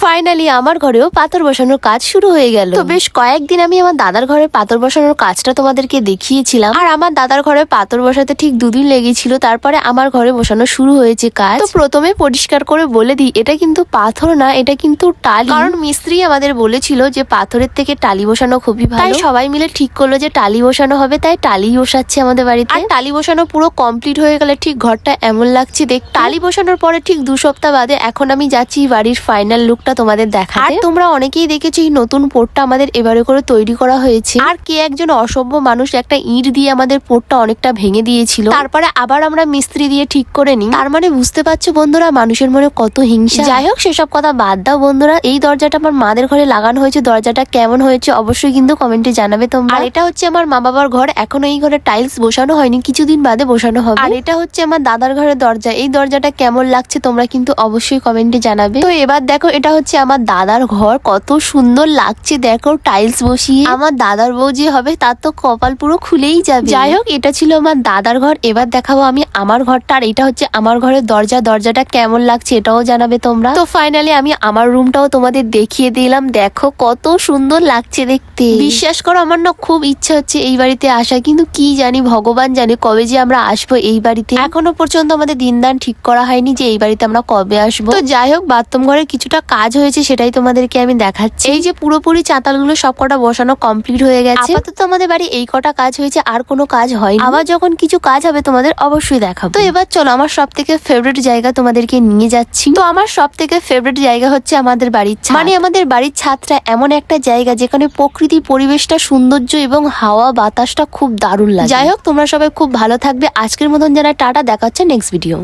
Finally আমার ঘরেও পাথর বসানোর কাজ শুরু হয়ে গেল। তো বেশ কয়েকদিন আমি আমার দাদার ঘরে পাথর বসানোর কাজটা তোমাদেরকে দেখিয়েছিলাম। আর আমার দাদার ঘরে পাথর বসাতে ঠিক 2 দিন লেগেছিল, তারপরে আমার ঘরে বসানো শুরু হয়েছে কাজ। তো প্রথমে পরিষ্কার করে বলে দিই, এটা কিন্তু পাথর না, এটা কিন্তু টালি। কারণ মিস্ত্রি আমাদের বলেছিল যে পাথরের থেকে টালি বসানো খুবই ভালো, তাই সবাই মিলে ঠিক করলো যে টালি বসানো হবে, তাই টালি বসাচ্ছে আমাদের বাড়িতে। আর টালি বসানো পুরো কমপ্লিট হয়ে গেলে ঠিক ঘরটা এমন লাগছে দেখ। টালি বসানোর পরে ঠিক 2 সপ্তাহ বাদে এখন আমি যাচ্ছি বাড়ির ফাইনাল লুকটা তোমাদের দেখাতে। আর তোমরা অনেকেই দেখেছো এই নতুন পোটটা আমাদের এবারে করে তৈরি করা হয়েছে। আর কে একজন অসভ্য মানুষ একটা ইট দিয়ে আমাদের পোটটা অনেকটা ভেঙে দিয়েছিল, তারপরে আবার আমরা মিস্ত্রি দিয়ে ঠিক করে নিই। তার মানে বুঝতে পারছো বন্ধুরা মানুষের মনে কত হিংসা। যাই হোক সেসব কথা বাদ দাও বন্ধুরা, এই দরজাটা আমার মাদের ঘরে লাগানো হয়েছে, দরজাটা কেমন হয়েছে অবশ্যই কিন্তু কমেন্টে জানাবে তোমরা। আর এটা হচ্ছে আমার মা বাবার ঘর, এখনো এই ঘরে টাইলস বসানো হয়নি, কিছুদিন বাদে বসানো হবে। আর এটা হচ্ছে আমার দাদার ঘরের দরজা, এই দরজাটা কেমন লাগছে তোমরা কিন্তু অবশ্যই কমেন্টে জানাবে। তো এবার দেখো এটা হচ্ছে আমার দাদার ঘর, কত সুন্দর লাগছে দেখো টাইলস বসিয়ে। আমার দাদার বউ যে হবে তার তো কপাল পুরো খুলেই যাবে। যাই হোক এটা ছিল আমার দাদার ঘর, এবার দেখাবো আমি আমার ঘরটা। আর এটা হচ্ছে আমার ঘরের দরজা, দরজাটা কেমন লাগছে এটাও জানাবে তোমরা। তো ফাইনালি আমি আমার রুমটাও তোমাদের দেখিয়ে দিলাম, দেখো কত সুন্দর লাগছে দেখতে। বিশ্বাস করো আমার না খুব ইচ্ছা হচ্ছে এই বাড়িতে আসা, কিন্তু কি জানি ভগবান জানে কবে যে আমরা আসবো এই বাড়িতে। এখনো পর্যন্ত আমাদের দিনদান ঠিক করা হয়নি যে এই বাড়িতে আমরা কবে আসবো। তো যাই হোক বাথরুম ঘরে কিছুটা কাজ হয়েছে সেটাই তোমাদেরকে আমি দেখাচ্ছি। এই যে পুরোপুরি চাতালগুলো সবকটা বসানো কমপ্লিট হয়ে গেছে। আপাতত আমাদের বাড়ি এই কটা কাজ হয়েছে, আর কোনো কাজ হয়নি। আবার যখন কিছু কাজ হবে তোমাদের অবশ্যই দেখাবো। তো এবার চলো আমার সব থেকে ফেভারিট জায়গা তোমাদেরকে নিয়ে যাচ্ছি। তো আমার সব থেকে ফেভারিট জায়গা হচ্ছে আমাদের বাড়ির ছাদ। মানে আমাদের বাড়ির ছাদটা এমন একটা জায়গা যেখানে প্রকৃতি পরিবেশটা সৌন্দর্য এবং হাওয়া বাতাসটা খুব দারুণ লাগে। যাই হোক তোমরা সবাই খুব ভালো থাকবে, আজকের মতন যারা টাটা, দেখা হচ্ছে নেক্সট ভিডিও।